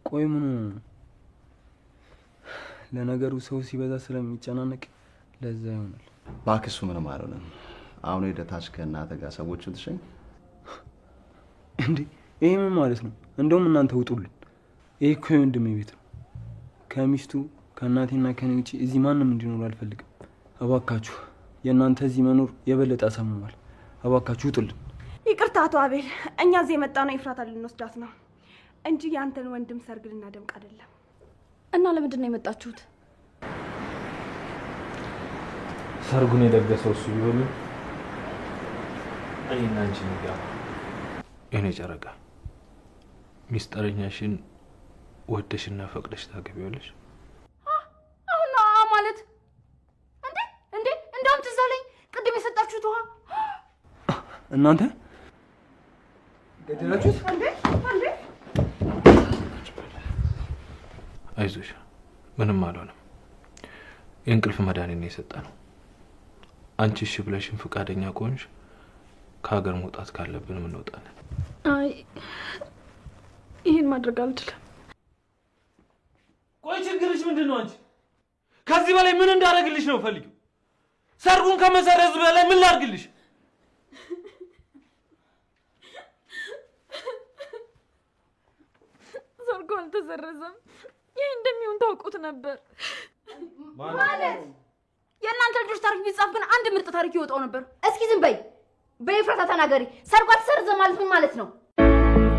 ቆይ ምን ለነገሩ ሰው ሲበዛ ስለሚጨናነቅ ለዛ ይሆናል። ባክሱ ምንም አይደለም። አሁን ሄደታች ከእናተ ጋር ሰዎችን ትሸኝ እንዴ? ይሄ ምን ማለት ነው? እንደውም እናንተ ውጡልን። ይሄ እኮ የወንድሜ ቤት ነው። ከሚስቱ ከእናቴና ከኔ ውጪ እዚህ ማንም እንዲኖር አልፈልግም። እባካችሁ የእናንተ እዚህ መኖር የበለጠ አሳምሟል። እባካችሁ ውጡልን። ይቅርታ አቶ አቤል፣ እኛ እዚህ የመጣነው ኤፍራታ ልንወስዳት ነው እንጂ ያንተን ወንድም ሰርግ ልናደምቅ አይደለም። እና ለምንድን ነው የመጣችሁት? ሰርጉን የደገሰው እሱ ቢሆን እኔና አንቺ ንጋባ። የኔ ጨረቃ ሚስጥረኛሽን ወደሽና ፈቅደሽ ታገቢዋለሽ? አሁን ማለት እንዴ እንደውም ትዝ አለኝ ቅድም የሰጣችሁት ውሃ እናንተ ገደላችሁት እንዴ? አይዞሽ ምንም አልሆነም። የእንቅልፍ መድኃኒት ነው የሰጠነው። አንቺ እሺ ብለሽን ፈቃደኛ ከሆንሽ ከሀገር መውጣት ካለብን እንወጣለን። አይ ይሄን ማድረግ አልችልም። ቆይ ችግርሽ ምንድን ነው? አንቺ ከዚህ በላይ ምን እንዳደርግልሽ ነው ፈልጊው? ሰርጉን ከመሰረዝ በላይ ምን ላድርግልሽ? ሰርጉ አልተሰረዘም። ይሄ እንደሚሆን ታውቁት ነበር ማለት የእናንተ ልጆች ታሪክ ቢጻፍ ግን አንድ ምርጥ ታሪክ ይወጣው ነበር። እስኪ ዝም በይ በኤፍራታ ተናገሪ። ሰርጓ ተሰረዘ ማለት ምን ማለት ነው?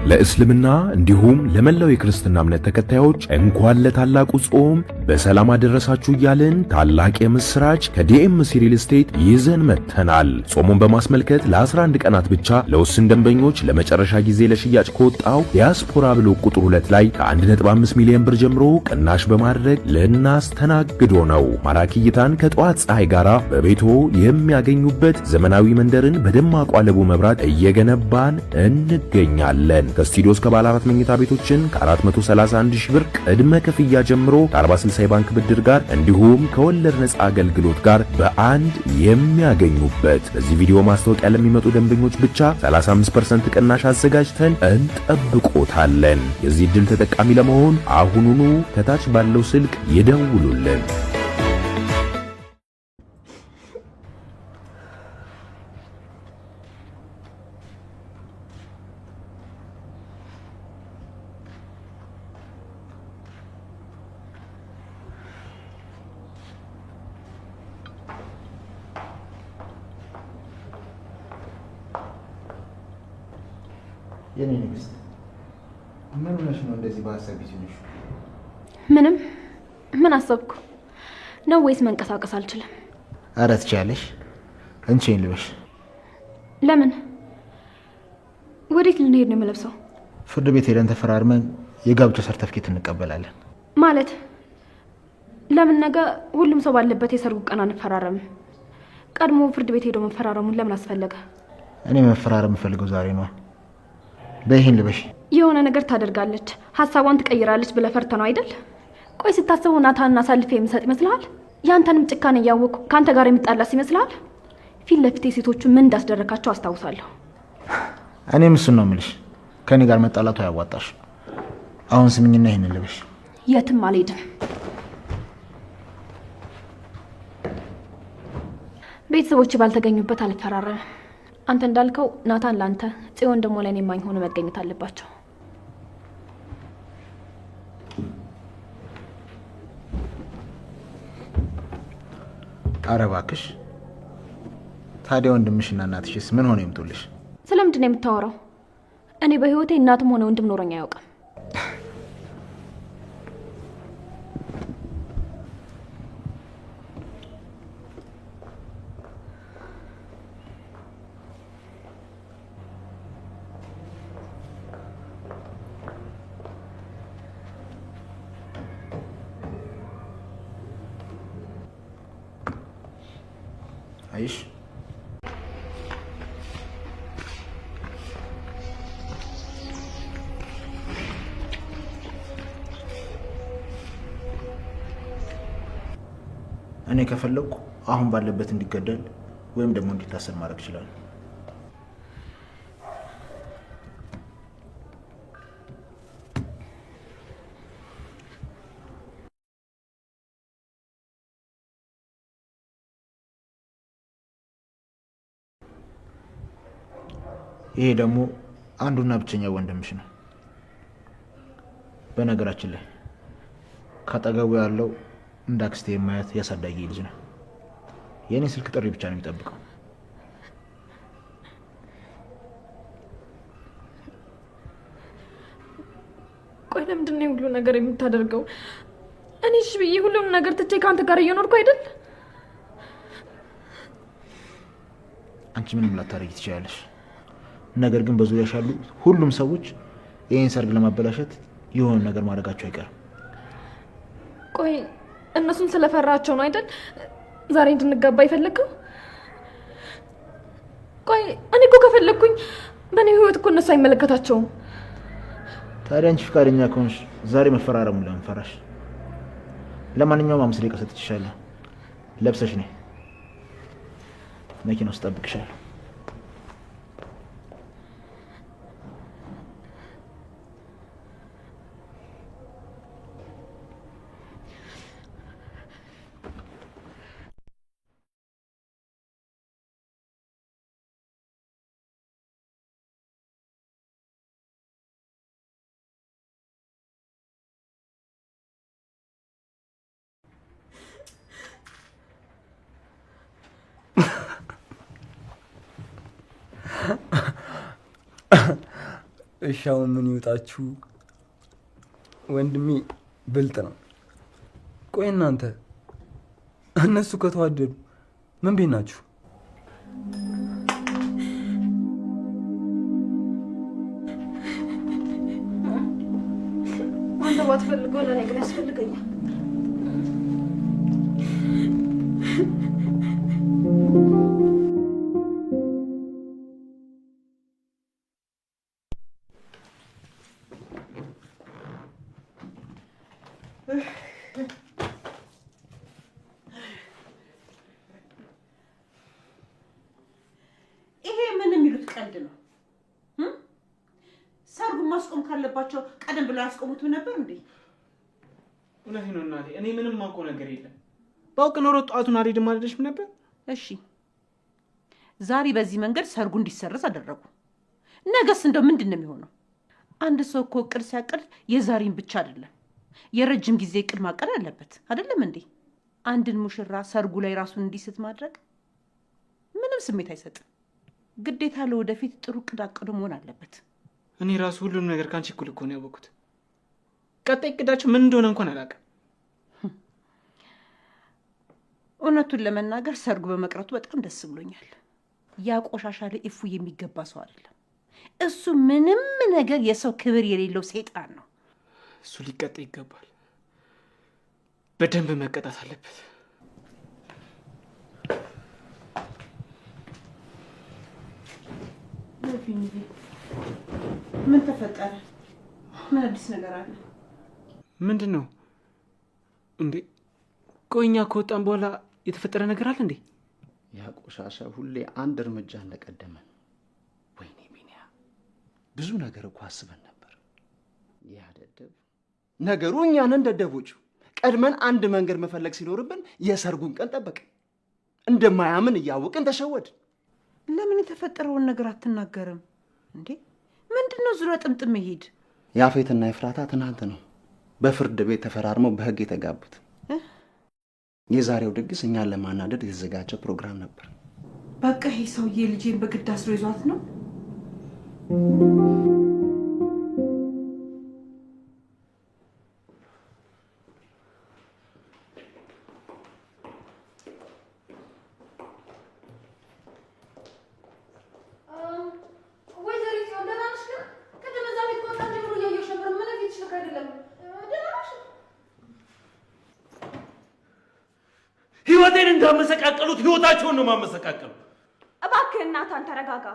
ለእስልምና እንዲሁም ለመላው የክርስትና እምነት ተከታዮች እንኳን ለታላቁ ጾም በሰላም አደረሳችሁ እያልን ታላቅ የምስራች ከዲኤምሲ ሪል ስቴት ይዘን መጥተናል። ጾሙን በማስመልከት ለ11 ቀናት ብቻ ለውስን ደንበኞች ለመጨረሻ ጊዜ ለሽያጭ ከወጣው ዲያስፖራ ብሎ ቁጥር 2 ላይ ከ1.5 ሚሊዮን ብር ጀምሮ ቅናሽ በማድረግ ልናስተናግዶ ነው። ማራኪ እይታን ከጠዋት ፀሐይ ጋር በቤቶ የሚያገኙበት ዘመናዊ መንደርን በደማቁ ለቡ መብራት እየገነባን እንገኛለን። ከስቱዲዮ እስከ ባለ 4 መኝታ ቤቶችን ከ431 ሺህ ብር ቅድመ ክፍያ ጀምሮ ከ40/60 የባንክ ብድር ጋር እንዲሁም ከወለድ ነፃ አገልግሎት ጋር በአንድ የሚያገኙበት። በዚህ ቪዲዮ ማስታወቂያ ለሚመጡ ደንበኞች ብቻ 35% ቅናሽ አዘጋጅተን እንጠብቆታለን። የዚህ ዕድል ተጠቃሚ ለመሆን አሁኑኑ ከታች ባለው ስልክ ይደውሉልን። የኔ ንግስት ምን ሆነሽ ነው እንደዚህ በሀሳብ ቢዝነሽ? ምንም ምን አሰብኩ ነው ወይስ መንቀሳቀስ አልችልም? ኧረ ትችያለሽ። እንቺን ልበሽ። ለምን? ወዴት ልንሄድ ነው የምለብሰው? ፍርድ ቤት ሄደን ተፈራርመን የጋብቻ ሰርተፍኬት እንቀበላለን። ማለት ለምን ነገ ሁሉም ሰው ባለበት የሰርጉ ቀን አንፈራረም? ቀድሞ ፍርድ ቤት ሄዶ መፈራረሙን ለምን አስፈለገ? እኔ መፈራረም የምፈልገው ዛሬ ነው። በይሄን ልበሽ። የሆነ ነገር ታደርጋለች ሐሳቧን ትቀይራለች ብለህ ፈርተህ ነው አይደል? ቆይ ስታስበው ናታንን አሳልፌ የምሰጥ ይመስልሃል? ያንተንም ጭካኔ እያወቅሁ ካንተ ጋር የሚጣላስ ይመስልሃል? ፊት ለፊቴ ሴቶቹ ምን እንዳስደረካቸው አስታውሳለሁ። እኔም እሱን ነው የምልሽ። ከኔ ጋር መጣላቱ አያዋጣሽ። አሁን ስምኝና ይሄን ልበሽ። የትም አልሄድም። ቤተሰቦች ባልተገኙበት አልፈራረም። አንተ እንዳልከው ናታን ላንተ ጽዮን ደግሞ ለኔ ማኝ ሆነ መገኘት አለባቸው። ኧረ እባክሽ ታዲያ ወንድምሽና እናትሽስ ምን ሆነ ይምጡልሽ? ስለምንድን ነው የምታወራው? እኔ በህይወቴ እናትም ሆነ ወንድም ኖረኝ አያውቅም። አይሽ እኔ ከፈለኩ አሁን ባለበት እንዲገደል ወይም ደግሞ እንዲታሰር ማድረግ ይችላል። ይሄ ደግሞ አንዱና ብቸኛ ወንድምሽ ነው። በነገራችን ላይ ካጠገቡ ያለው እንደ አክስቴ የማያት ያሳዳጊ ልጅ ነው። የእኔ ስልክ ጥሪ ብቻ ነው የሚጠብቀው። ቆይ ለምንድን ነው ሁሉ ነገር የምታደርገው? እኔ እሺ ብዬ ሁሉም ነገር ትቼ ከአንተ ጋር እየኖርኩ አይደል? አንቺ ምንም ላታረጊ ትችላለሽ። ነገር ግን በዙሪያሽ ያሉ ሁሉም ሰዎች ይህን ሰርግ ለማበላሸት የሆነ ነገር ማድረጋቸው አይቀርም። ቆይ እነሱን ስለፈራቸው ነው አይደል ዛሬ እንድንጋባ ይፈልገው? ቆይ እኔ እኮ ከፈለኩኝ በእኔ ህይወት እኮ እነሱ አይመለከታቸውም። ታዲያ አንቺ ፍቃደኛ ከሆንሽ ዛሬ መፈራረሙ ለምን ፈራሽ? ለማንኛውም 5 ደቂቃ ሰጥቼሻለሁ። ለብሰሽ ነይ፣ መኪና ውስጥ እጠብቅሻለሁ። እሺ አሁን ምን ይወጣችሁ? ወንድሜ ብልጥ ነው። ቆይ እናንተ እነሱ ከተዋደዱ ምን ቤት ናችሁ? አንተ ባትፈልገው ለእኔ ግን ያስፈልገኛል። ይሄ ምን የሚሉት ቀልድ ነው? ሰርጉን ማስቆም ካለባቸው ቀደም ብለው ያስቆሙት ነበር እንዴ? እውነቴን ነው እናቴ፣ እኔ ምንም ማውቀው ነገር የለም። ባውቅ ኖሮ ጠዋቱን አልሄድም አልልሽም ነበር። እሺ ዛሬ በዚህ መንገድ ሰርጉ እንዲሰረዝ አደረጉ። ነገስ እንደው ምንድን ነው የሚሆነው? አንድ ሰው እኮ እቅድ ሲያቅድ የዛሬን ብቻ አይደለም የረጅም ጊዜ እቅድ ማቀድ አለበት አይደለም እንዴ? አንድን ሙሽራ ሰርጉ ላይ ራሱን እንዲስት ማድረግ ምንም ስሜት አይሰጥም። ግዴታ ለወደፊት ጥሩ እቅድ አቅዶ መሆን አለበት። እኔ ራሱ ሁሉንም ነገር ካንቺ እኩል እኮ ነው ያወቅሁት። ቀጣይ እቅዳቸው ምን እንደሆነ እንኳን አላውቅም። እውነቱን ለመናገር ሰርጉ በመቅረቱ በጣም ደስ ብሎኛል። ያ ቆሻሻ ለኢፉ የሚገባ ሰው አይደለም። እሱ ምንም ነገር የሰው ክብር የሌለው ሰይጣን ነው። እሱ ሊቀጣ ይገባል። በደንብ መቀጣት አለበት። ምን ተፈጠረ? ምን አዲስ ነገር አለ? ምንድን ነው እንዴ? ቆይ እኛ ከወጣን በኋላ የተፈጠረ ነገር አለ እንዴ? ያ ቆሻሻ ሁሌ አንድ እርምጃ እንደቀደመን። ወይኔ ቢኒያ፣ ብዙ ነገር እኮ አስበን ነበር። ያ ደደብ ነገሩ እኛን ደደቦቹ ቀድመን አንድ መንገድ መፈለግ ሲኖርብን የሰርጉን ቀን ጠበቅን። እንደማያምን እያወቅን ተሸወድን። ለምን የተፈጠረውን ነገር አትናገርም እንዴ? ምንድነው ዙሪያ ጥምጥም መሄድ? ያፌትና ኤፍራታ ትናንት ነው በፍርድ ቤት ተፈራርመው በህግ የተጋቡት። የዛሬው ድግስ እኛን ለማናደድ የተዘጋጀ ፕሮግራም ነበር። በቃ ይሄ ሰውዬ ልጄን በግድ አስሮ ይዟት ነው። ህይወቴን እንዳመሰቃቀሉት ህይወታቸውን ነው ማመሰቃቀሉ። እባክህ እናታን ተረጋጋ።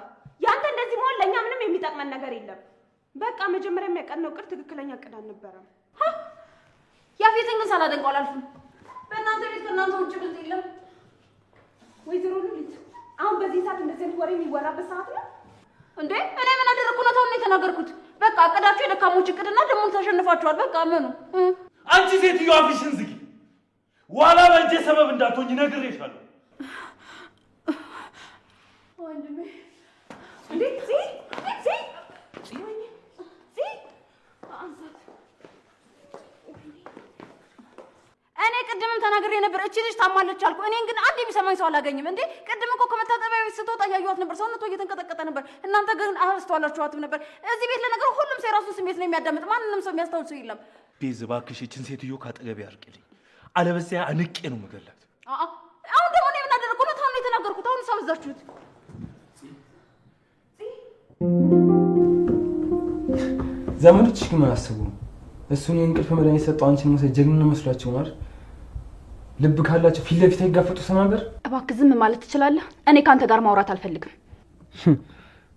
ያንተ እንደዚህ መሆን ለእኛ ምንም የሚጠቅመን ነገር የለም። በቃ መጀመሪያ የሚያቀድነው እቅድ ትክክለኛ እቅድ አልነበረም። ያፌትን ግን ሳላደንቀው አላልፍም። በእናንተ ቤት ከእናንተ ውጭ ብልጥ የለም። ወይዘሮ ሉሊት አሁን በዚህ ሰዓት እንደዚህ አይነት ወሬ የሚወራበት ሰዓት ነው እንዴ? እኔ ምን አደረግኩ? እውነታውን ነው የተናገርኩት። በቃ እቅዳችሁ የደካሞች እቅድና ደግሞ ተሸንፋችኋል። በቃ ምኑ። አንቺ ሴትዮ አፍሽን ዝጊ። ዋላ በእጄ ሰበብ እንዳትሆኝ ነግሬሻለሁ። ወንድሜ እንዴ ቅድምም ተናግሬ ነበር እቺ ልጅ ታማለች አልኩ። እኔን ግን አንድ የሚሰማኝ ሰው አላገኝም። እንዴ ቅድም እኮ ከመታጠቢያ ቤት ስትወጣ እያየኋት ነበር። ሰውነቷ እየተንቀጠቀጠ ነበር። እናንተ ግን አስተዋላችኋትም ነበር። እዚህ ቤት ለነገሩ ሁሉም ሰው የራሱን ስሜት ነው የሚያዳምጥ። ማንንም ሰው የሚያስታውል ሰው የለም። ቤዝ እባክሽ ይህችን ሴትዮ ካጠገቤ አርቅልኝ፣ አለበዚያ አንቄ ነው የምገላት። አሁን ደግሞ እኔ ምን አደረግኩ? እውነታውን ነው የተናገርኩት። አሁን ሳበዛችሁት። ዘመዶችሽ ግን ምን አስቡ ነው? እሱን የእንቅልፍ መድኃኒት ሰጠው አንቺን መውሰድ ጀግና መስሏቸው ነው አይደል? ልብ ካላቸው ፊት ለፊት አይጋፈጡት ነበር። እባክህ ዝም ማለት ትችላለህ? እኔ ከአንተ ጋር ማውራት አልፈልግም።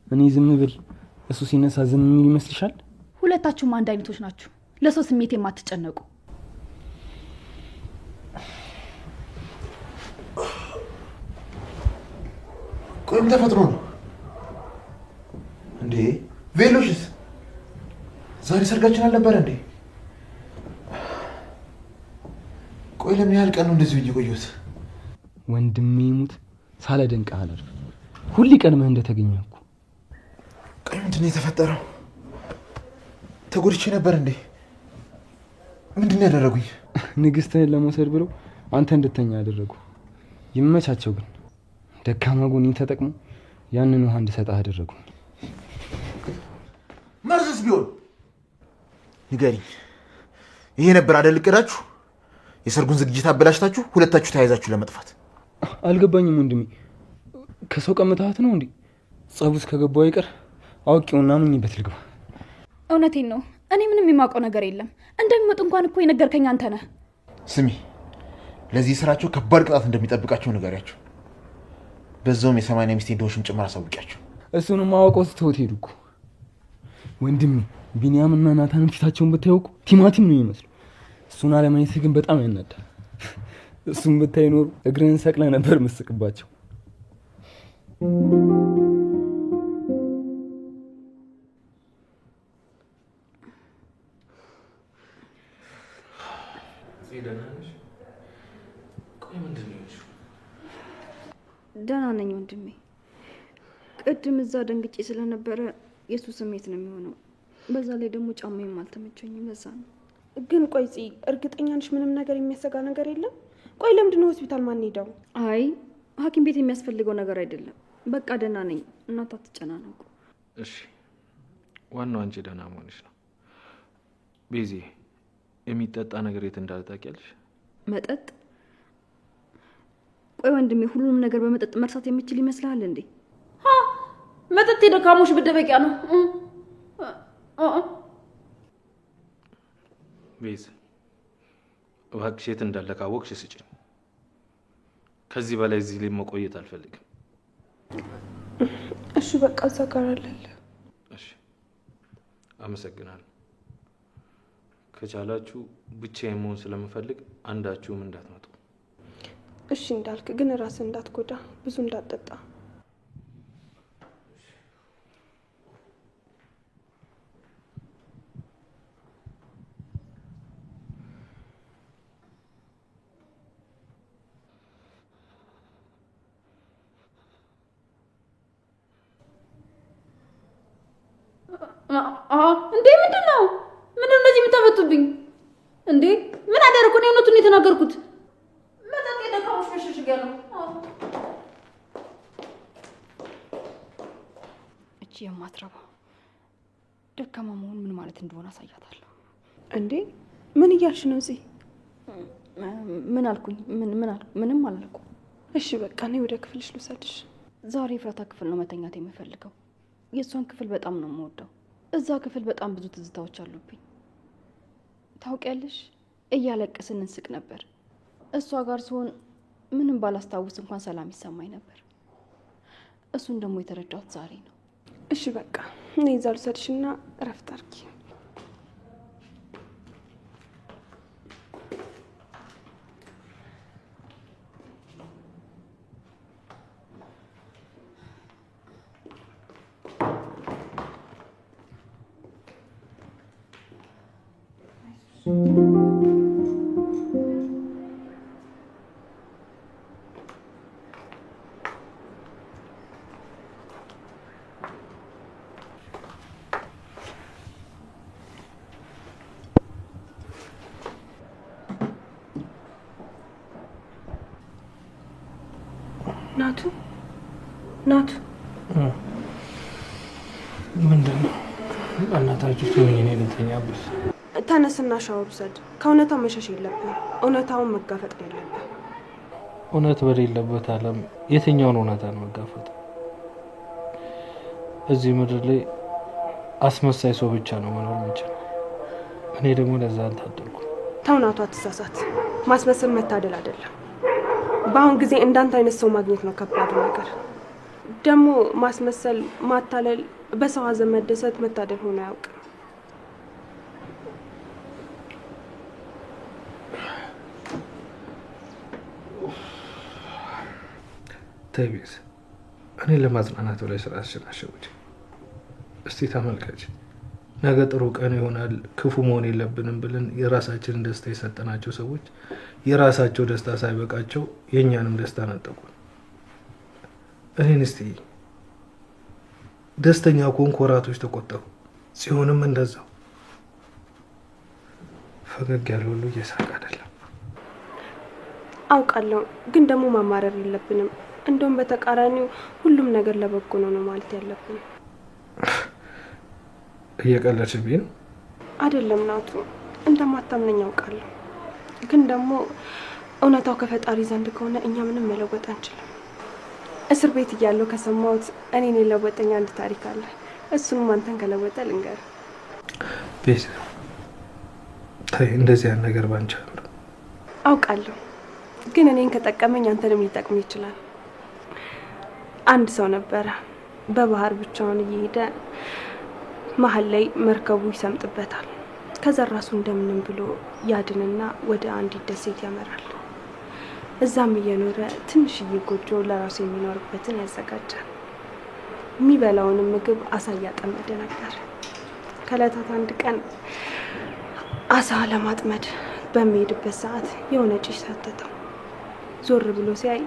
እኔ ዝም ብል እሱ ሲነሳ ዝም የሚል ይመስልሻል? ሁለታችሁም አንድ አይነቶች ናችሁ። ለሰው ስሜት የማትጨነቁ። ቆይ ምን ተፈጥሮ ነው እንዴ? ቬሎሽስ ዛሬ ሰርጋችን አልነበረ እንዴ? ቆይ ለምን ያህል ቀን ነው እንደዚህ እየቆየሁት? ወንድሜ ሙት ሳላደንቅህ አላልኩም። ሁሌ ቀድመህ እንደተገኘህ እኮ። ቆይ ምንድን ነው የተፈጠረው? ተጎድቼ ነበር እንዴ? ምንድን ነው ያደረጉኝ? ንግስትህን ለመውሰድ ብለው አንተ እንድተኛ ያደረጉ። ይመቻቸው። ግን ደካማ ጎኔን ተጠቅሞ ያንን ውሃ እንድሰጥህ አደረጉ። መርዝስ ቢሆን ንገሪኝ። ይሄ ነበር አይደል እቅዳችሁ? የሰርጉን ዝግጅት አበላሽታችሁ ሁለታችሁ ተያይዛችሁ ለመጥፋት። አልገባኝም ወንድሜ። ከሰው ቀምታት ነው እንዴ? ጸቡስ ከገባው አይቀር አውቄውና ምኝበት ልግባ። እውነቴን ነው። እኔ ምንም የማውቀው ነገር የለም። እንደሚመጡ እንኳን እኮ የነገርከኝ አንተ ነህ። ስሚ፣ ለዚህ ስራቸው ከባድ ቅጣት እንደሚጠብቃቸው ንገሪያቸው። በዛውም የ80 ሚስት እንደሆንሽም ጭምር አሳውቂያቸው። እሱንም አውቀው ስትተውት ሄዱ እኮ ወንድሜ። ቢኒያምና ናታንም ፊታቸውን ብታየው እኮ ቲማቲም ነው የሚመስለው። እሱን አለማየት ግን በጣም ያናዳል። እሱን ብታይ ኖሮ እግርህን ሰቅለህ ነበር ምስቅባቸው። ደህና ነኝ ወንድሜ። ቅድም እዛ ደንግጬ ስለነበረ የሱ ስሜት ነው የሚሆነው። በዛ ላይ ደግሞ ጫማዬም አልተመቸኝም። በዛ ነው። ግን ቆይ እርግጠኛ ነሽ ምንም ነገር የሚያሰጋ ነገር የለም? ቆይ ለምንድን ነው ሆስፒታል ማን ሄደው? አይ ሐኪም ቤት የሚያስፈልገው ነገር አይደለም። በቃ ደህና ነኝ። እናት አትጨናነቁ። እሺ፣ ዋናው አንቺ ደህና መሆንሽ ነው። ቤዚ፣ የሚጠጣ ነገር የት እንዳለ ታውቂያለሽ? መጠጥ? ቆይ ወንድሜ፣ ሁሉንም ነገር በመጠጥ መርሳት የምችል ይመስልሃል እንዴ? መጠጥ የደካሞች መደበቂያ ነው። ቤዝ፣ እባክሽ የት እንዳለ ካወቅሽ ስጪኝ። ከዚህ በላይ እዚህ ላይ መቆየት አልፈልግም። እሺ በቃ እዛ ጋር አለልህ። እሺ፣ አመሰግናለሁ። ከቻላችሁ ብቻዬን መሆን ስለምፈልግ አንዳችሁም እንዳትመጡ። እሺ እንዳልክ፣ ግን ራስን እንዳትጎዳ፣ ብዙ እንዳትጠጣ። እንዴ ምንድን ነው? ምንድን እንደዚህ የምታመጡብኝ እንዴ? ምን አደረኩ? እኔ እውነቱን የተናገርኩት። መጠጥ የደካሞች መሸሸጊያ ነው። እቺ የማትረባ ደካማ መሆን ምን ማለት እንደሆነ አሳያታለሁ። እንዴ ምን እያልሽ ነው? እዚህ ምን አልኩኝ? ምንም አላልኩ። እሺ በቃ እኔ ወደ ክፍልሽ ልውሰድሽ። ዛሬ ፍራታ ክፍል ነው መተኛት የምፈልገው። የእሷን ክፍል በጣም ነው የምወደው። እዛ ክፍል በጣም ብዙ ትዝታዎች አሉብኝ። ታውቂያለሽ፣ እያለቀስን እንስቅ ነበር። እሷ ጋር ሲሆን ምንም ባላስታውስ እንኳን ሰላም ይሰማኝ ነበር። እሱን ደግሞ የተረዳሁት ዛሬ ነው። እሺ በቃ እኔ እዛ ልውሰድሽና እረፍት አድርጊ። ናቱ ናቱ ምንድን ነው? እናታችሁ ትሆኝ እኔ ልተኛበት። ተነስና ሻወር ውሰድ። ከእውነታው መሸሽ የለብን። እውነታውን መጋፈጥ ነው ያለብን። እውነት በሌለበት ዓለም የትኛውን እውነታ ነው መጋፈጥ? እዚህ ምድር ላይ አስመሳይ ሰው ብቻ ነው መኖር የሚችል። እኔ ደግሞ ለዛ አልታደልኩ። ተው ናቱ፣ አትሳሳት። ማስመሰል መታደል አይደለም። በአሁን ጊዜ እንዳንተ አይነት ሰው ማግኘት ነው ከባዱ ነገር። ደግሞ ማስመሰል፣ ማታለል፣ በሰው ሀዘን መደሰት መታደል ሆኖ አያውቅም። ተይቢዝ እኔ ለማጽናናት ብለሽ ራስሽን አሸውጂ። እስቲ ተመልከች፣ ነገ ጥሩ ቀን ይሆናል ክፉ መሆን የለብንም ብለን የራሳችንን ደስታ የሰጠናቸው ሰዎች የራሳቸው ደስታ ሳይበቃቸው የእኛንም ደስታ ነጠቁን። እኔን እስቲ ደስተኛ ከሆንኩ ወራቶች ተቆጠሩ። ሲሆንም እንደዛው ፈገግ ያለ ሁሉ እየሳቅ አይደለም። አውቃለሁ፣ ግን ደግሞ ማማረር የለብንም። እንደውም በተቃራኒው ሁሉም ነገር ለበጎ ነው ማለት ያለብን። እየቀለድሽብኝ ነው? አይደለም ናቱ፣ እንደማታምነኝ አውቃለሁ። ግን ደግሞ እውነታው ከፈጣሪ ዘንድ ከሆነ እኛ ምንም መለወጥ አንችልም። እስር ቤት እያለሁ ከሰማሁት እኔን የለወጠኝ አንድ ታሪክ አለ። እሱንም አንተን ከለወጠ ልንገር። ቤዛ ተይ፣ እንደዚህ ያን ነገር ባንቺ አውቃለሁ፣ ግን እኔን ከጠቀመኝ አንተንም ሊጠቅም ይችላል። አንድ ሰው ነበረ፣ በባህር ብቻውን እየሄደ መሀል ላይ መርከቡ ይሰምጥበታል። ከዛ ራሱ እንደምንም ብሎ ያድንና ወደ አንዲት ደሴት ያመራል። እዛም እየኖረ ትንሽዬ ጎጆ ለራሱ የሚኖርበትን ያዘጋጃል። የሚበላውንም ምግብ አሳ እያጠመደ ነበር። ከዕለታት አንድ ቀን አሳ ለማጥመድ በሚሄድበት ሰዓት የሆነ ጭስ ሳተተው። ዞር ብሎ ሲያይ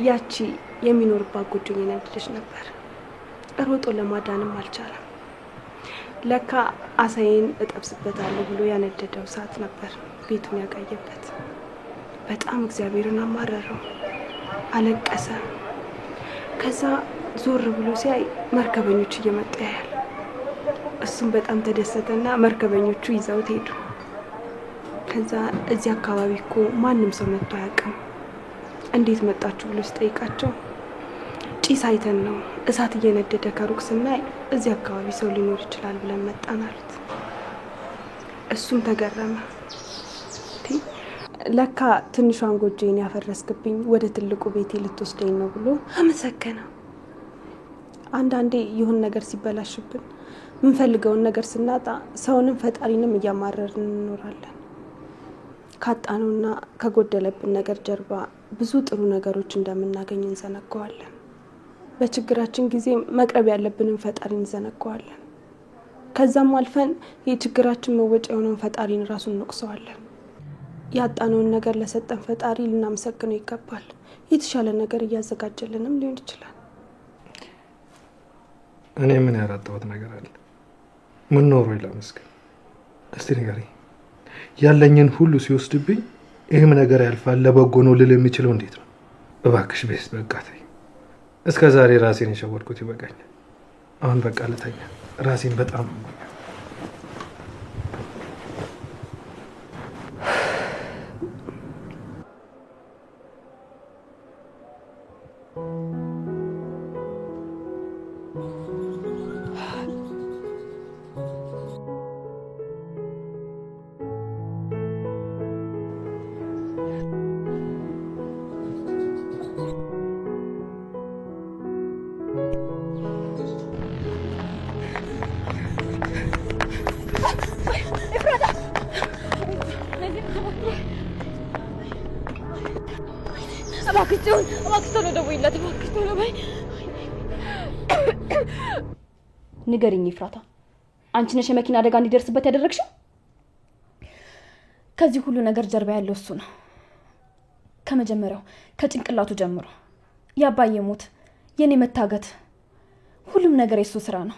ያቺ የሚኖርባት ጎጆ እየነደደች ነበር። ሮጦ ለማዳንም አልቻለም። ለካ አሳዬን እጠብስበታለሁ ብሎ ያነደደው እሳት ነበር ቤቱን ያጋየበት። በጣም እግዚአብሔርን አማረረው፣ አለቀሰ። ከዛ ዞር ብሎ ሲያይ መርከበኞች እየመጡ ያያል። እሱም በጣም ተደሰተና መርከበኞቹ ይዘውት ሄዱ። ከዛ እዚህ አካባቢ እኮ ማንም ሰው መጥቶ አያውቅም፣ እንዴት መጣችሁ ብሎ ሲጠይቃቸው ጭስ አይተን ነው እሳት እየነደደ ከሩቅ ስናይ እዚህ አካባቢ ሰው ሊኖር ይችላል ብለን መጣን አሉት። እሱም ተገረመ። ለካ ትንሿን ጎጆዬን ያፈረስክብኝ ወደ ትልቁ ቤቴ ልትወስደኝ ነው ብሎ አመሰገነ። አንዳንዴ ይሁን ነገር ሲበላሽብን የምንፈልገውን ነገር ስናጣ ሰውንም ፈጣሪንም እያማረርን እንኖራለን። ካጣነውና ከጎደለብን ነገር ጀርባ ብዙ ጥሩ ነገሮች እንደምናገኝ እንዘነጋዋለን። በችግራችን ጊዜ መቅረብ ያለብንን ፈጣሪ እንዘነጋዋለን። ከዛም አልፈን የችግራችን መወጫ የሆነውን ፈጣሪን ራሱን እንወቅሰዋለን። ያጣነውን ነገር ለሰጠን ፈጣሪ ልናመሰግነው ይገባል። የተሻለ ነገር እያዘጋጀልንም ሊሆን ይችላል። እኔ ምን ያራጣሁት ነገር አለ? ምን ኖሮ ይላመስገን? እስቲ ንገሪኝ። ያለኝን ሁሉ ሲወስድብኝ ይህም ነገር ያልፋል ለበጎ ነው ልል የሚችለው እንዴት ነው? እባክሽ ቤስ በቃ ተይ። እስከ ዛሬ ራሴን የሸወድኩት ይበቃኛል። አሁን በቃ ልተኛ። ራሴን በጣም ንገሪኝ ኤፍራታ፣ አንቺ ነሽ የመኪና አደጋ እንዲደርስበት ያደረግሽው? ከዚህ ሁሉ ነገር ጀርባ ያለው እሱ ነው። ከመጀመሪያው ከጭንቅላቱ ጀምሮ የአባዬ ሞት፣ የኔ መታገት፣ ሁሉም ነገር የሱ ስራ ነው።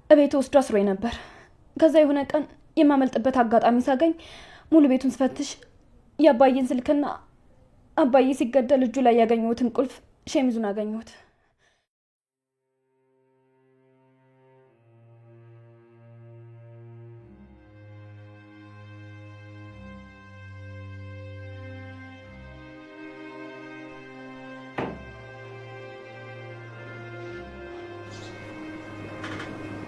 እቤቱ ወስዶ አስሮኝ ነበር። ከዛ የሆነ ቀን የማመልጥበት አጋጣሚ ሳገኝ ሙሉ ቤቱን ስፈትሽ የአባዬን ስልክና አባዬ ሲገደል እጁ ላይ ያገኘሁትን ቁልፍ ሸሚዙን አገኘሁት።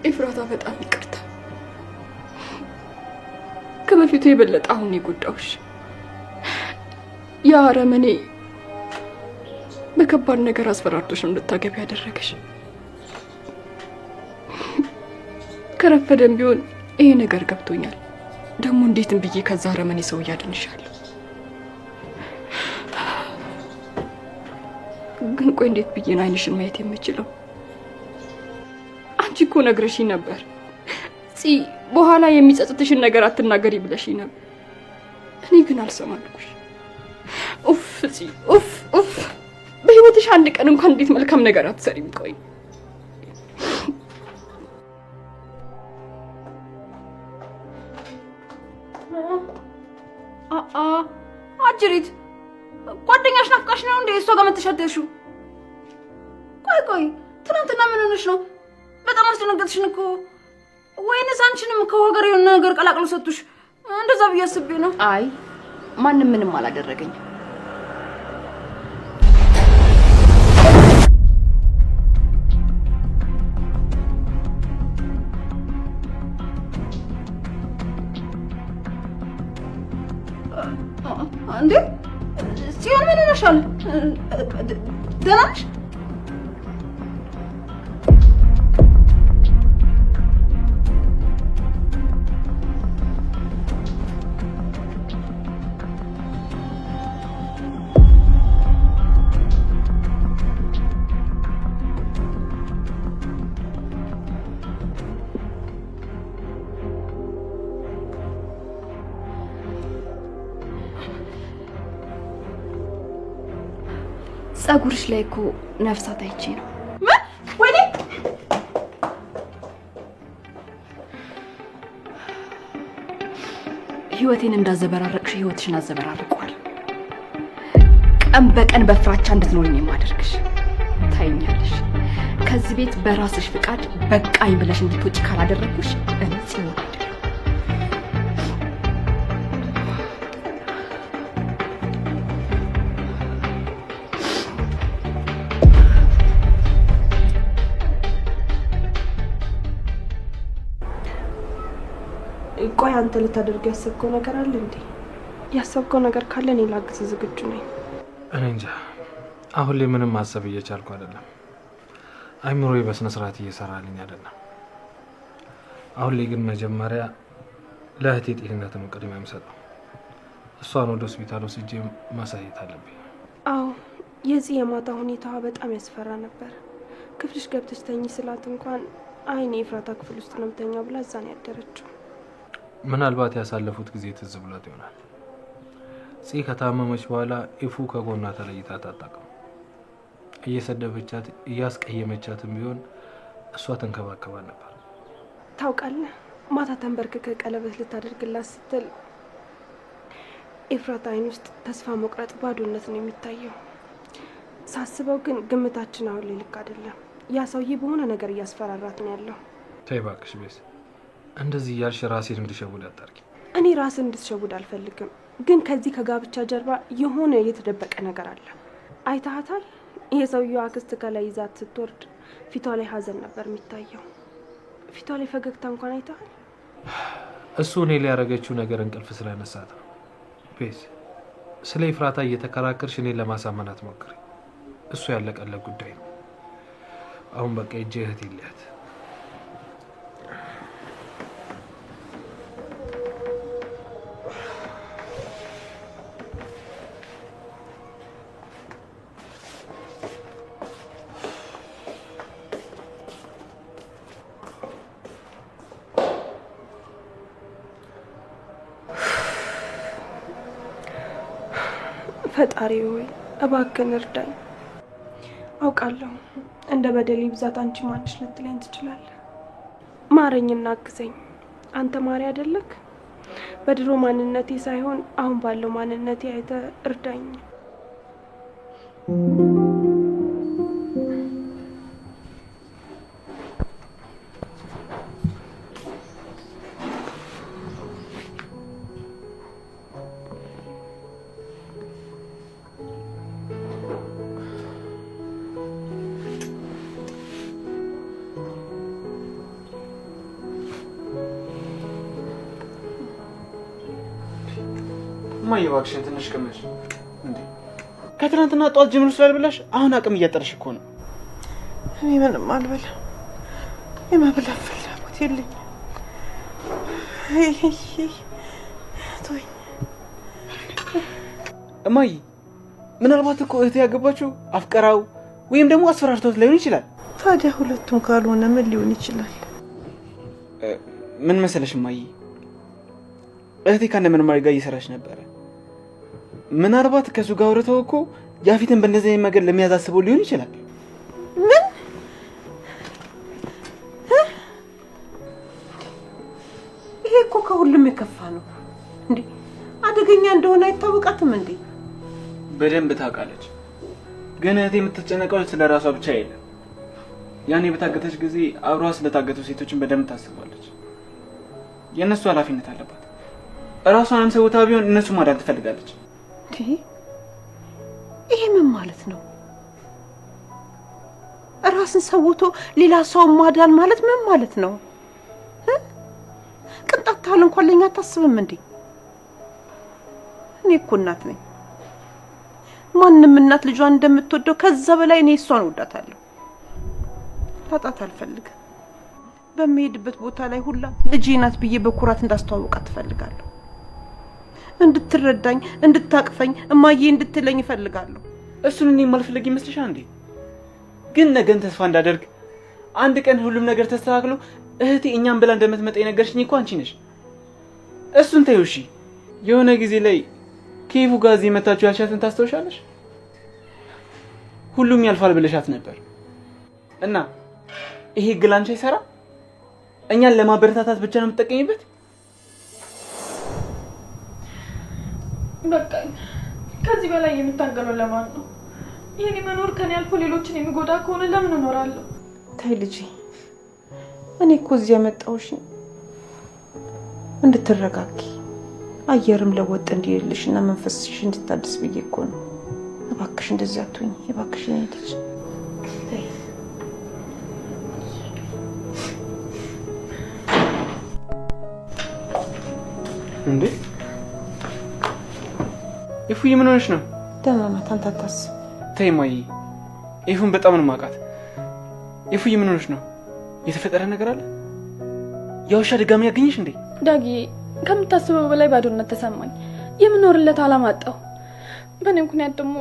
ኤፍራታ በጣም ይቅርታ። ከበፊቱ የበለጠ አሁን የጎዳውሽ ያ አረመኔ በከባድ ነገር አስፈራርቶሽ ነው እንድታገቢ ያደረገሽ። ከረፈደም ቢሆን ይሄ ነገር ገብቶኛል። ደግሞ እንዴትም ብዬ ከዛ አረመኔ ሰው ያድንሻለሁ። ግን ቆይ እንዴት ብዬ ነው አይንሽን ማየት የምችለው? አንቺ እኮ ነግረሽኝ ነበር በኋላ የሚጸጽትሽን ነገር አትናገሪ ብለሽኝ ነበር። እኔ ግን አልሰማልኩሽ። ኡፍ ኡፍ ኡፍ። በህይወትሽ አንድ ቀን እንኳን እንዴት መልካም ነገር አትሰሪም? ቆይ አጅሪት ጓደኛሽ ናፍቃሽ ነው እንዴ እሷ ጋር መተሻደርሽው? ቆይ ትናንትና ምን ሆነሽ ነው? በጣም አስደነገጥሽን እኮ። ወይንስ አንቺንም ከወገር የሆነ ነገር ቀላቅሎ ሰጡሽ? እንደዛ ብዬ አስቤ ነው። አይ ማንም ምንም አላደረገኝ። እንዴ ሲሆን ምን ሆነሻል? ደህና ነሽ? ጸጉርሽ ላይ እኮ ነፍሳት አይቼ ነው። ምን? ወይኔ! ህይወቴን እንዳዘበራረቅሽ ህይወትሽን አዘበራርቋል። ቀን በቀን በፍራቻ እንድትኖሪኝ የማደርግሽ። ታይኛለሽ። ከዚህ ቤት በራስሽ ፍቃድ በቃኝ ብለሽ እንድትወጪ ካላደረግኩሽ እኔ ጽዮን አይደለም። ቆይ አንተ ልታደርገው ያሰብከው ነገር አለ እንዴ? ያሰብከው ነገር ካለ እኔ ላግዝ ዝግጁ ነኝ። እኔ እንጃ አሁን ላይ ምንም ማሰብ እየቻልኩ አይደለም። አይምሮዬ በስነ ስርዓት እየሰራልኝ አይደለም። አሁን ላይ ግን መጀመሪያ ለእህቴ ጤንነት ነው ቅድሚያ የምሰጠው። እሷን ወደ ሆስፒታል ወስጄ ማሳየት አለብኝ። አዎ የዚህ የማታ ሁኔታዋ በጣም ያስፈራ ነበር። ክፍልሽ ገብተሽ ተኝ ስላት እንኳን አይኔ ኤፍራታ ክፍል ውስጥ ነው የምተኛው ብላ እዛ ነው ያደረችው። ምናልባት ያሳለፉት ጊዜ ትዝ ብሏት ይሆናል። ጽ ከታመመች በኋላ ኢፉ ከጎኗ ተለይታ አታውቅም። እየሰደበቻት እያስቀየመቻትም ቢሆን እሷ ተንከባከባ ነበር። ታውቃለህ ማታ ተንበርክከ ቀለበት ልታደርግላት ስትል ኤፍራታ አይን ውስጥ ተስፋ መቁረጥ፣ ባዶነት ነው የሚታየው። ሳስበው ግን ግምታችን አሁን ላይ ልክ አይደለም። ያ ሰውዬ በሆነ ነገር እያስፈራራት ነው ያለው። ተይ እባክሽ ቤት እንደዚህ እያልሽ ራሴን እንድሸውድ አታርጊ። እኔ ራስን እንድትሸውድ አልፈልግም፣ ግን ከዚህ ከጋብቻ ጀርባ የሆነ የተደበቀ ነገር አለ። አይታሃታል? የሰውየው አክስት ከላይ ይዛት ስትወርድ ፊቷ ላይ ሀዘን ነበር የሚታየው። ፊቷ ላይ ፈገግታ እንኳን አይታሃል? እሱ እኔ ላይ ያደረገችው ነገር እንቅልፍ ስለነሳት ነው። ቤት ስለ ኤፍራታ እየተከራከርሽ እኔን ለማሳመን አትሞክሪ። እሱ ያለቀለት ጉዳይ ነው። አሁን በቃ እጄ እህት ይለያት። ፈጣሪ ሆይ እባክህን እርዳኝ። አውቃለሁ እንደ በደሌ ብዛት አንቺ ማንሽ ልትለኝ ትችላለህ። ማረኝና አግዘኝ። አንተ ማሪ አይደለክ? በድሮ ማንነቴ ሳይሆን አሁን ባለው ማንነቴ አይተህ እርዳኝ። እማዬ እባክሽን ትንሽ ቀመሽ እንዴ። ከትናንትና ጧት ጀምሮ ስላልበላሽ አሁን አቅም እያጠረሽ እኮ ነው። እኔ ምንም አልበላም። የመብላት ፍላጎት የለኝም። እማዬ ምናልባት እኮ እህቴ ያገባችው አፍቀራው ወይም ደግሞ አስፈራርተውት ላይሆን ይችላል። ታዲያ ሁለቱም ካልሆነ ምን ሊሆን ይችላል? ምን መሰለሽ እማዬ፣ እህቴ ከአንድ መርማሪ ጋር እየሰራች ነበረ። ምናልባት ከሱ ጋር አውርተው እኮ ያፊትን በእንደዚህ አይነት መንገድ ለሚያዛስበው ሊሆን ይችላል። ምን? ይሄ እኮ ከሁሉም የከፋ ነው እንዴ! አደገኛ እንደሆነ አይታወቃትም እንዴ? በደንብ ታውቃለች። ግን እህቴ የምትጨነቀው ስለ ራሷ ብቻ አይደለም። ያኔ በታገተች ጊዜ አብሯ ስለታገቱ ሴቶችን በደንብ ታስባለች። የእነሱ ኃላፊነት አለባት። እራሷንም ሰውታ ቢሆን እነሱ ማዳን ትፈልጋለች። ይሄ ምን ማለት ነው? ራስን ሰውቶ ሌላ ሰው ማዳን ማለት ምን ማለት ነው? ቅንጣት ታህል እንኳን ለኛ አታስብም እንዴ? እኔ እኮ እናት ነኝ። ማንም እናት ልጇን እንደምትወደው ከዛ በላይ እኔ እሷን እወዳታለሁ። ላጣት አልፈልግም። በሚሄድበት ቦታ ላይ ሁላ ልጄ ናት ብዬ በኩራት እንዳስተዋውቃት ትፈልጋለሁ። እንድትረዳኝ፣ እንድታቅፈኝ፣ እማዬ እንድትለኝ እፈልጋለሁ። እሱን እኔ ማልፈልግ ይመስልሻል እንዴ? ግን ነገን ተስፋ እንዳደርግ አንድ ቀን ሁሉም ነገር ተስተካክሎ እህቴ እኛም ብላ እንደምትመጣ የነገርሽኝ እኮ አንቺ ነሽ። እሱን ተይው እሺ። የሆነ ጊዜ ላይ ከይፉ ጋር እዚህ መታችሁ ያልሻትን ታስታውሻለሽ? ሁሉም ያልፋል ብለሻት ነበር እና ይሄ ግላንቻ ይሰራ እኛን ለማበረታታት ብቻ ነው የምትጠቀሚበት? በቃ ከዚህ በላይ የምታገለው ለማን ነው? የኔ መኖር ከኔ አልፎ ሌሎችን የሚጎዳ ከሆነ ለምን እኖራለሁ? ታይ ልጄ፣ እኔ እኮ እዚህ ያመጣሁሽ እንድትረጋጊ አየርም ለወጥ እንዲልሽና መንፈስሽ እንድታድስ ብዬ እኮ ነው። እባክሽ እንደዚህ አትሁኝ፣ እባክሽ የኔ ልጅ። እንዴ ይፉዬ ምን ሆነሽ ነው? ደህና ናት፣ አንተ አታስብ። ተይ እማዬ፣ ይፉን በጣም ነው የማውቃት። ይፉዬ ምን ሆነሽ ነው? የተፈጠረ ነገር አለ? ያውሻ ድጋሚ ያገኘሽ እንዴ? ዳጊ፣ ከምታስበው በላይ ባዶነት ተሰማኝ። የምኖርለት አላማ አጣሁ። በእኔ ምክንያት ደግሞ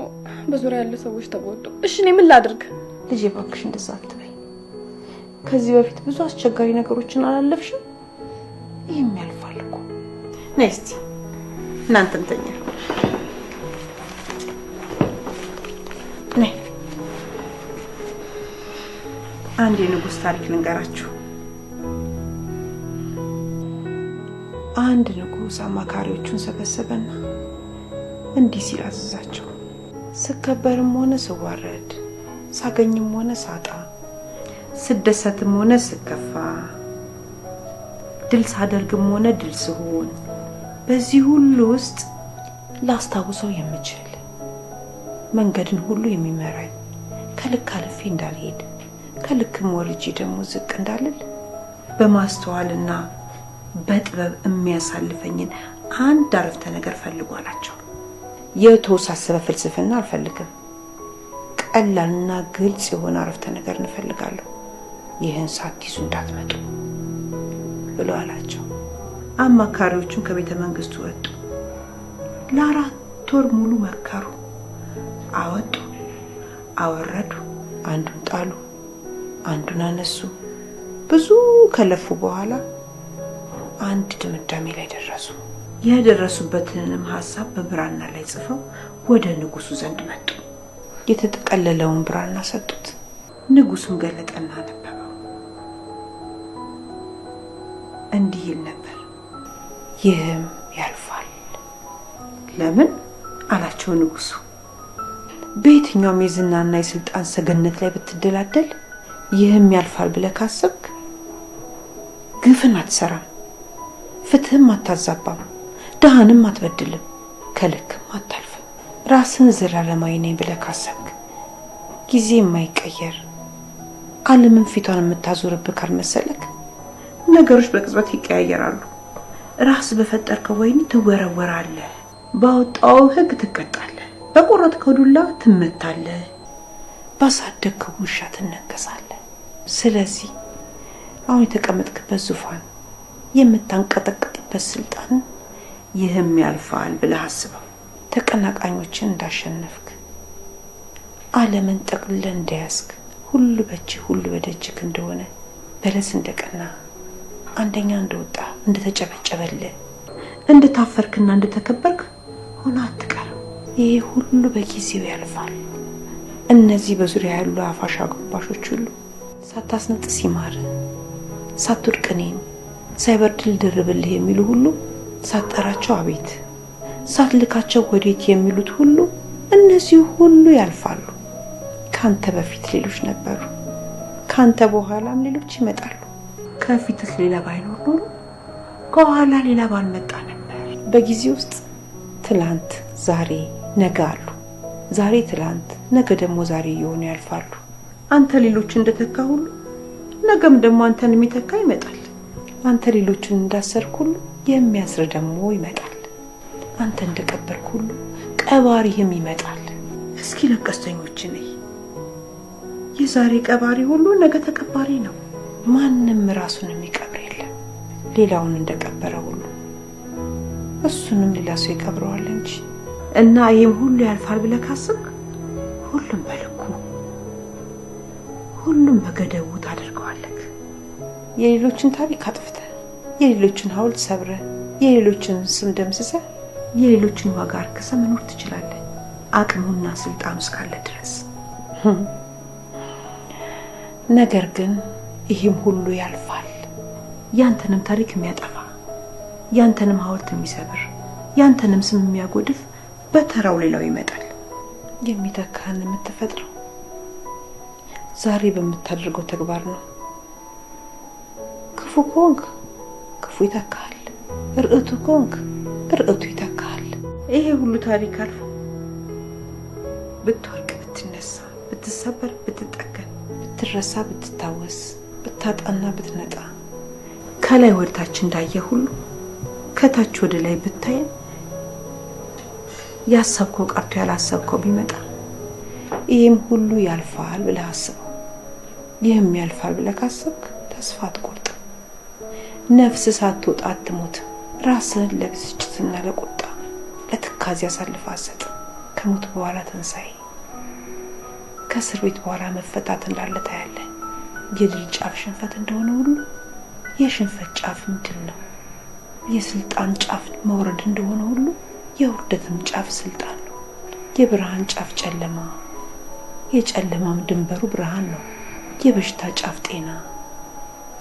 በዙሪያ ያሉ ሰዎች ተጎዱ። እሺ እኔ ምን ላድርግ? ልጄ እባክሽ እንደዛ አትበይ። ከዚህ በፊት ብዙ አስቸጋሪ ነገሮችን አላለፍሽም? ይህም ያልፋል እኮ። ነይ እስቲ እናንተም ተኛ። ነይ አንድ የንጉሥ ታሪክ ልንገራችሁ። አንድ ንጉሥ አማካሪዎቹን ሰበሰበና እንዲህ ሲል አዘዛቸው። ስከበርም ሆነ ስዋረድ፣ ሳገኝም ሆነ ሳጣ፣ ስደሰትም ሆነ ስከፋ፣ ድል ሳደርግም ሆነ ድል ስሆን፣ በዚህ ሁሉ ውስጥ ላስታውሰው የምችል መንገድን ሁሉ የሚመራኝ፣ ከልክ አልፌ እንዳልሄድ ከልክም ወርጄ ደግሞ ዝቅ እንዳልል በማስተዋልና በጥበብ የሚያሳልፈኝን አንድ አረፍተ ነገር ፈልጉ አላቸው። የተወሳሰበ ፍልስፍና አልፈልግም። ቀላልና ግልጽ የሆነ አረፍተ ነገር እንፈልጋለሁ። ይህን ሳትይዙ እንዳትመጡ ብሎ አላቸው። አማካሪዎቹም ከቤተ መንግስቱ ወጡ። ለ4 ወር ሙሉ መከሩ፣ አወጡ፣ አወረዱ፣ አንዱን ጣሉ፣ አንዱን አነሱ። ብዙ ከለፉ በኋላ አንድ ድምዳሜ ላይ ደረሱ። የደረሱበትንም ሐሳብ በብራና ላይ ጽፈው ወደ ንጉሱ ዘንድ መጡ። የተጠቀለለውን ብራና ሰጡት። ንጉሱም ገለጠና አነበበው። እንዲህ ይል ነበር። ይህም ያልፋል። ለምን አላቸው ንጉሱ። በየትኛውም የዝናና የስልጣን ሰገነት ላይ ብትደላደል ይህም ያልፋል ብለህ ካሰብክ ግፍን አትሰራም፣ ፍትህም አታዛባም፣ ድሃንም አትበድልም፣ ከልክም አታልፍም። ራስን ዘላለማዊ ነኝ ብለህ ካሰብክ ጊዜ የማይቀየር ዓለምን ፊቷን የምታዞርብህ ካልመሰለክ ነገሮች በቅጽበት ይቀያየራሉ። ራስ በፈጠርከው ወይን ትወረወራለህ፣ ባወጣው ህግ ትቀጣለህ፣ በቆረጥከው ዱላ ትመታለህ፣ ባሳደግከው ውሻ ትነከሳለህ። ስለዚህ አሁን የተቀመጥክበት ዙፋን፣ የምታንቀጠቅጥበት ስልጣን ይህም ያልፋል ብለህ አስበው። ተቀናቃኞችን እንዳሸነፍክ፣ ዓለምን ጠቅልለህ እንደያዝክ፣ ሁሉ በእጅህ ሁሉ በደጅህ እንደሆነ በለስ እንደቀና አንደኛ እንደወጣ እንደተጨበጨበልህ እንደታፈርክና እንደተከበርክ ሆነ አትቀርም። ይሄ ሁሉ በጊዜው ያልፋል። እነዚህ በዙሪያ ያሉ አፋሽ አጎንባሾች ሁሉ ሳታስነጥስ ይማር፣ ሳትወድቅ እኔን ሳይበርድል ድርብልህ የሚሉ ሁሉ ሳትጠራቸው አቤት፣ ሳትልካቸው ወዴት የሚሉት ሁሉ እነዚህ ሁሉ ያልፋሉ። ካንተ በፊት ሌሎች ነበሩ፣ ካንተ በኋላም ሌሎች ይመጣሉ። ከፊትስ ሌላ ባይኖር ኖሮ ከኋላ ሌላ ባልመጣ ነበር። በጊዜ ውስጥ ትላንት፣ ዛሬ፣ ነገ አሉ። ዛሬ ትላንት፣ ነገ ደግሞ ዛሬ እየሆኑ ያልፋሉ። አንተ ሌሎች እንደተካ ሁሉ ነገም ደግሞ አንተን የሚተካ ይመጣል። አንተ ሌሎችን እንዳሰርክ ሁሉ የሚያስር ደግሞ ይመጣል። አንተ እንደቀበርክ ሁሉ ቀባሪህም ይመጣል። እስኪ ለቀስተኞች ነይ። የዛሬ ቀባሪ ሁሉ ነገ ተቀባሪ ነው። ማንም ራሱን የሚቀብር የለም። ሌላውን እንደቀበረ ሁሉ እሱንም ሌላ ሰው ይቀብረዋል እንጂ። እና ይህም ሁሉ ያልፋል ብለህ ካሰብክ ሁሉም በልኩ፣ ሁሉም በገደቡ ታደርገዋለህ። የሌሎችን ታሪክ አጥፍተህ፣ የሌሎችን ሐውልት ሰብረህ፣ የሌሎችን ስም ደምስሰህ፣ የሌሎችን ዋጋ አርክሰህ መኖር ትችላለህ፣ አቅሙና ስልጣኑ እስካለ ድረስ። ነገር ግን ይህም ሁሉ ያልፋል። ያንተንም ታሪክ የሚያጠፋ፣ ያንተንም ሐውልት የሚሰብር፣ ያንተንም ስም የሚያጎድፍ በተራው ሌላው ይመጣል። የሚተካህን የምትፈጥረው ዛሬ በምታደርገው ተግባር ነው። ክፉ ከሆንክ ክፉ ይተካሃል፣ ርዕቱ ከሆንክ ርዕቱ ይተካሃል። ይሄ ሁሉ ታሪክ አልፎ ብትወርቅ፣ ብትነሳ፣ ብትሰበር፣ ብትጠገን፣ ብትረሳ፣ ብትታወስ፣ ብታጣና ብትነጣ፣ ከላይ ወደታች እንዳየ ሁሉ ከታች ወደ ላይ ብታይ ያሰብከው ቀርቶ ያላሰብከው ቢመጣ ይህም ሁሉ ያልፋል ብለህ አስበው። ይህም ያልፋል ብለህ ካሰብክ ተስፋ አትቆርጥም። ነፍስ ሳትወጣ አትሞትም። ራስህን ለብስጭትና ለቁጣ ለትካዜ አሳልፈህ አትሰጥም። ከሞት በኋላ ትንሣኤ፣ ከእስር ቤት በኋላ መፈታት እንዳለ ታያለህ። የድል ጫፍ ሽንፈት እንደሆነ ሁሉ የሽንፈት ጫፍም ድል ነው። የስልጣን ጫፍ መውረድ እንደሆነ ሁሉ የውርደትም ጫፍ ስልጣን ነው። የብርሃን ጫፍ ጨለማ፣ የጨለማም ድንበሩ ብርሃን ነው። የበሽታ ጫፍ ጤና፣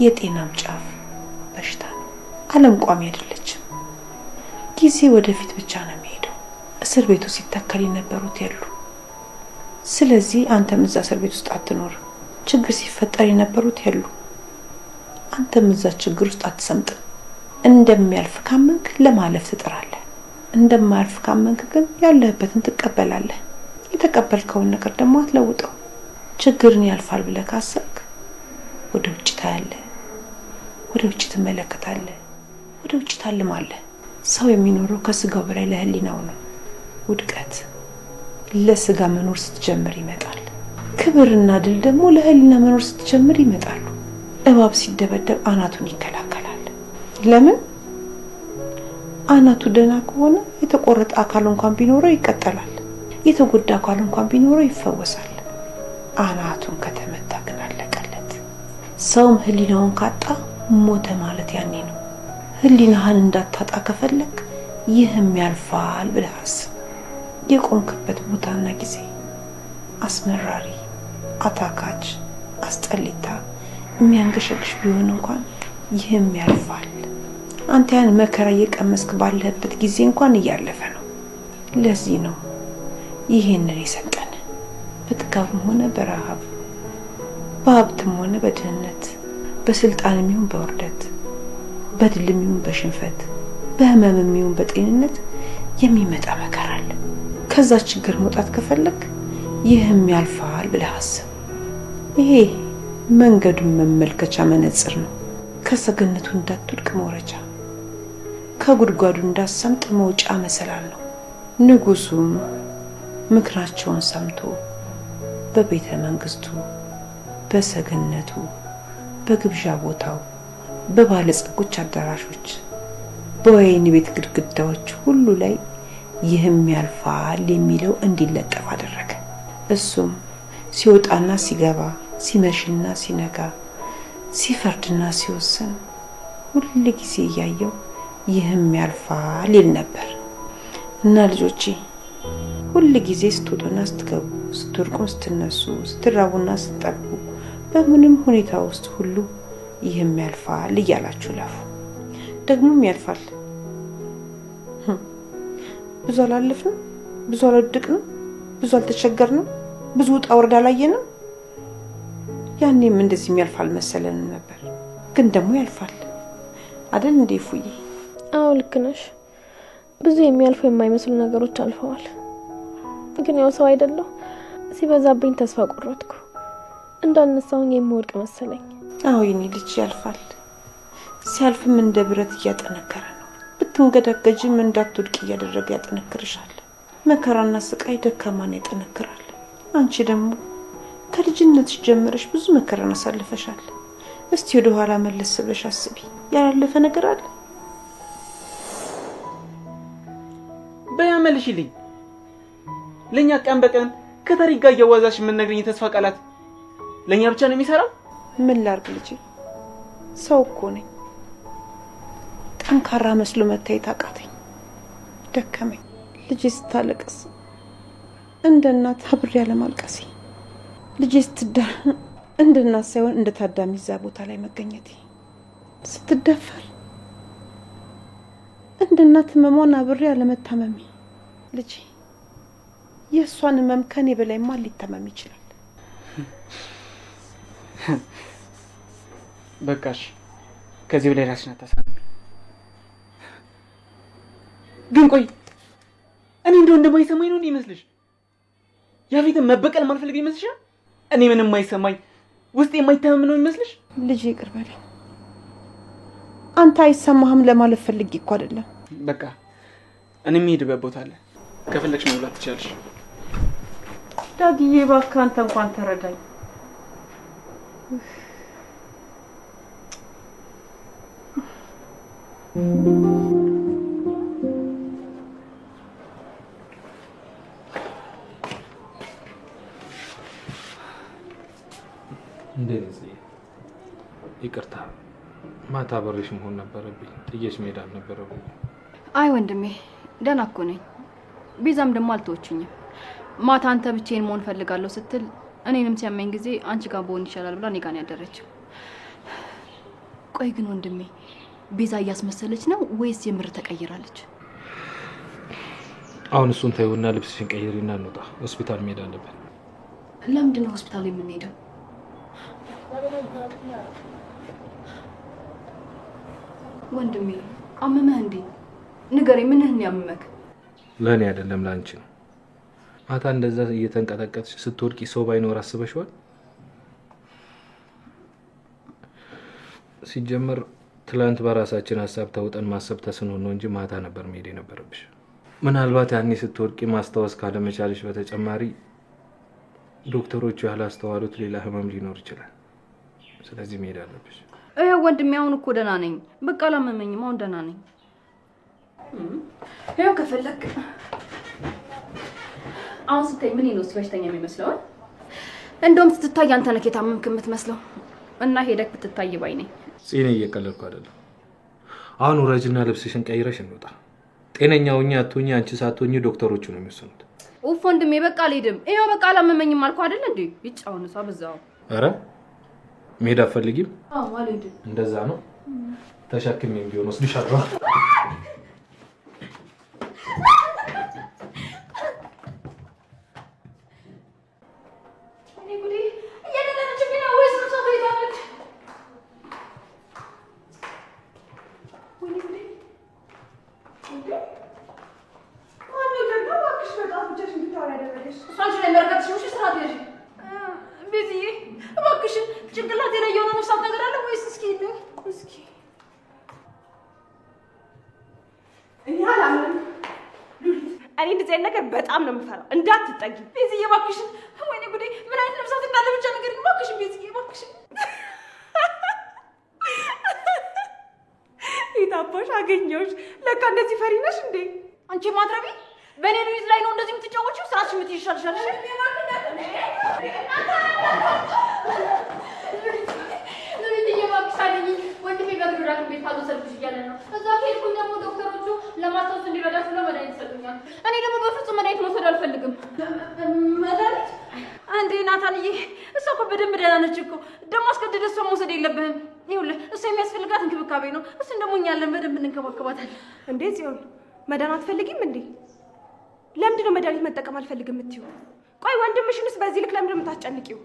የጤናም ጫፍ በሽታ ነው። ዓለም ቋሚ አይደለችም። ጊዜ ወደፊት ብቻ ነው የሚሄደው። እስር ቤቱ ሲተከል የነበሩት የሉ። ስለዚህ አንተም እዛ እስር ቤት ውስጥ አትኖር። ችግር ሲፈጠር የነበሩት የሉ። አንተም እዛ ችግር ውስጥ አትሰምጥም። እንደሚያልፍ ካመንክ ለማለፍ ትጥራለህ። እንደማያልፍ ካመንክ ግን ያለህበትን ትቀበላለህ። የተቀበልከውን ነገር ደግሞ አትለውጠው። ችግርን ያልፋል ብለህ ካሰብክ ወደ ውጭ ታያለህ፣ ወደ ውጭ ትመለከታለህ፣ ወደ ውጭ ታልማለህ። ሰው የሚኖረው ከስጋው በላይ ለህሊናው ነው። ውድቀት ለስጋ መኖር ስትጀምር ይመጣል። ክብርና ድል ደግሞ ለህሊና መኖር ስትጀምር ይመጣሉ። እባብ ሲደበደብ አናቱን ይከላከላል። ለምን? አናቱ ደህና ከሆነ የተቆረጠ አካል እንኳን ቢኖረው ይቀጠላል። የተጎዳ አካል እንኳን ቢኖረው ይፈወሳል። አናቱን ከተመታ ግን አለቀለት። ሰውም ህሊናውን ካጣ ሞተ ማለት ያኔ ነው። ህሊናህን እንዳታጣ ከፈለክ ይህም ያልፋል ብለህ አስብ። የቆምክበት ቦታና ጊዜ አስመራሪ፣ አታካች፣ አስጠሊታ፣ የሚያንገሸግሽ ቢሆን እንኳን ይህም ያልፋል። አንተ ያን መከራ እየቀመስክ ባለህበት ጊዜ እንኳን እያለፈ ነው። ለዚህ ነው ይሄንን የሰጠን። በጥጋብም ሆነ በረሃብ፣ በሀብትም ሆነ በድህነት፣ በስልጣንም ይሁን በውርደት፣ በድልም ይሁን በሽንፈት፣ በህመምም ይሁን በጤንነት የሚመጣ መከራ አለ። ከዛ ችግር መውጣት ከፈለግ ይህም ያልፋል ብለህ አስብ። ይሄ መንገዱን መመልከቻ መነጽር ነው። ከሰገነቱ እንዳትወድቅ መውረጃ፣ ከጉድጓዱ እንዳሰምጥ መውጫ መሰላል ነው። ንጉሱም ምክራቸውን ሰምቶ በቤተ መንግስቱ፣ በሰገነቱ፣ በግብዣ ቦታው፣ በባለጸጎች አዳራሾች፣ በወይን ቤት ግድግዳዎች ሁሉ ላይ ይህም ያልፋል የሚለው እንዲለጠፍ አደረገ። እሱም ሲወጣና ሲገባ፣ ሲመሽና ሲነጋ፣ ሲፈርድና ሲወስን ሁሉ ጊዜ እያየው ይህም ያልፋል ይል ነበር። እና ልጆቼ ሁሉ ጊዜ ስትወጡና ስትገቡ፣ ስትወድቁ ስትነሱ፣ ስትራቡና ስትጠግቡ፣ በምንም ሁኔታ ውስጥ ሁሉ ይህም ያልፋል እያላችሁ ለፉ። ደግሞም ያልፋል። ብዙ አላለፍንም፣ ብዙ አልወደቅንም፣ ብዙ አልተቸገርንም፣ ብዙ ውጣ ውረድ አላየንም። ያኔም እንደዚህ የሚያልፍ አልመሰለንም ነበር፣ ግን ደግሞ ያልፋል አይደል እንዴ ፉዬ? አዎ ልክ ነሽ። ብዙ የሚያልፉ የማይመስሉ ነገሮች አልፈዋል። ግን ያው ሰው አይደለሁ፣ ሲበዛብኝ ተስፋ ቆረጥኩ። እንዳልነሳሁኝ የምወድቅ መሰለኝ። አዎ የኔ ልጅ ያልፋል። ሲያልፍም እንደ ብረት እያጠነከረ ነው። ብትንገዳገጅም እንዳትወድቅ እያደረገ ያጠነክርሻል። መከራና ስቃይ ደካማን ያጠነክራል። አንቺ ደግሞ ከልጅነትሽ ጀምረሽ ብዙ መከራን አሳልፈሻል። እስቲ ወደ ኋላ መለስ ብለሽ አስቢ። ያላለፈ ነገር አለ? በያመልሽልኝ ለኛ ቀን በቀን ከታሪክ ጋር እያዋዛሽ የምንነግረኝ የተስፋ ቃላት ለኛ ብቻ ነው የሚሰራው? ምን ላርግ ልጄ? ሰው እኮ ነኝ። ጠንካራ መስሎ መታየት አቃተኝ፣ ደከመኝ። ልጄ ስታለቅስ እንደ እናት አብሬ ያለማልቀሴ፣ ልጄ ስትዳር እንደ እናት ሳይሆን እንደ ታዳሚ እዛ ቦታ ላይ መገኘቴ፣ ስትደፈር እንደ እናት ህመሟን አብሬ ያለመታመሜ። ልጄ የእሷን ህመም ከኔ በላይ ማን ሊታመም ይችላል? በቃሽ፣ ከዚህ በላይ ራስሽን አታሳምሚ። ግን ቆይ እኔ እንደው እንደማይሰማኝ ነው ይመስልሽ? ያፌትን መበቀል ማልፈልግ ይመስልሻል? እኔ ምንም የማይሰማኝ ውስጥ የማይተማመን ነው ይመስልሽ? ልጄ ይቅር በለኝ። አንተ አይሰማህም ለማለት ፈልጌ እኮ አይደለም። በቃ እኔ የምሄድበት ቦታ አለ፣ ከፈለግሽ መብላት ትችያለሽ። ዳግዬ እባክህ አንተ እንኳን ተረዳኝ። እንደዚህ ይቅርታ፣ ማታ በሬሽ መሆን ነበረብኝ። ጥዬሽ መሄድ አልነበረብኝ። አይ ወንድሜ ደህና እኮ ነኝ። ቤዛም ደግሞ አልተወችኝም። ማታ አንተ ብቻዬን መሆን ፈልጋለሁ ስትል እኔንም ሲያመኝ ጊዜ አንቺ ጋር በሆን ይሻላል ብላ እኔ ጋር ነው ያደረችው። ቆይ ግን ወንድሜ ቤዛ እያስመሰለች ነው ወይስ የምር ተቀይራለች? አሁን እሱን ተይውና ልብስሽን ቀይሪና እንውጣ። ሆስፒታል መሄድ አለብን። ለምንድን ነው ሆስፒታል የምንሄደው? ወንድሜ አመመህ እንዴ? ንገረኝ፣ ምንህን ያመመክ? ለእኔ አይደለም ለአንቺ ነው። ማታ እንደዛ እየተንቀጠቀጥሽ ስትወድቂ ሰው ባይኖር አስበሽዋል? ሲጀመር ትላንት በራሳችን ሀሳብ ተውጠን ማሰብ ተስኖን ነው እንጂ ማታ ነበር መሄድ የነበረብሽ። ምናልባት ያኔ ስትወድቂ ማስታወስ ካለመቻልሽ በተጨማሪ ዶክተሮቹ ያላስተዋሉት ሌላ ህመም ሊኖር ይችላል። ስለዚህ መሄድ አለብሽ። ወንድሜ አሁን እኮ ደህና ነኝ። በቃ አላመመኝም። አሁን ደህና ነኝ። ይኸው ከፈለክ አሁን ስታይ ምን ነው በሽተኛ የሚመስለው? እንደውም ስትታይ አንተ ነህ የታመምክ የምትመስለው። እና ሄደክ ብትታይ ባይ ነኝ። ጽኔ እየቀለድኩ አይደለም። አሁን ውረጅና ልብስሽን ቀይረሽ እንውጣ። ጤነኛው እኛ አትሆኚ አንቺ ሳትሆኚ ዶክተሮቹ ነው የሚወስኑት። ኡፍ ወንድሜ በቃ አልሄድም። ይኸው በቃ አላመመኝም አልኩ አይደል እንዴ? ይጫውንሳ በዛው። ኧረ መሄድ አትፈልጊም? አዎ አልሄድም። እንደዛ ነው። ተሸክሜም ቢሆን ወስድሻለሁ። ማነው ደግሞ እባክሽ በጣም ብቻሽን እንድታወሪ ያደረገሽ? እሷ አንቺ ላይ መረጋትሽ ነው። ስርዓት ያዥ ቤዝዬ፣ እባክሽን ጭንቅላቴ ላይ የሆነ ነፍሳት ነገር አለ ወይስ? እስኪ እስኪ እኔ አላምንም ሉሊት። እኔ እንደዚህ አይነት ነገር በጣም ነው የምፈራው። እንዳትጠጊ ቤዝዬ እባክሽን። ወይኔ ጉዴ! ምን አይነት ነፍሳት እንዳለ ብቻ ነገር እባክሽን ቤዝዬ፣ እባክሽን። የታባሽ አገኘሁሽ። ለካ እንደዚህ ፈሪ ነሽ እንዴ? አንቺ ማትረቢ በእኔ ሉሊት ላይ ነው እንደዚህ የምትጫወቺው? ስራሽን የምትይሻልሻል። ሉሊትዬ እባክሽ አለኝ። ወንድሜ በግራ ቤት ካልወሰድኩሽ እያለ ነው። እዛ ከሄድኩኝ ደግሞ ዶክተሮቹ ለማስታወስ እንዲረዳሽ ብለው መድኃኒት ይሰጡኛል። እኔ ደግሞ በፍጹም መድኃኒት መውሰድ አልፈልግም። መድኃኒት አንዴ ናታንዬ፣ እሷ እኮ በደንብ ደህና ነች እኮ። ደግሞ አስገድደህ እሷን መውሰድ የለብህም። ይኸውልህ እሷ የሚያስፈልጋት እንክብካቤ ነው። እሱን ደግሞ እኛ ያለን በደንብ እንንከባከባታለን። እንዴ ጽዮን፣ መድኃኒት አትፈልጊም እንዴ? ለምንድን ነው መድኃኒት መጠቀም አልፈልግም የምትይው? ቆይ ወንድምሽንስ በዚህ ልክ ለምንድን ነው የምታስጨንቂው?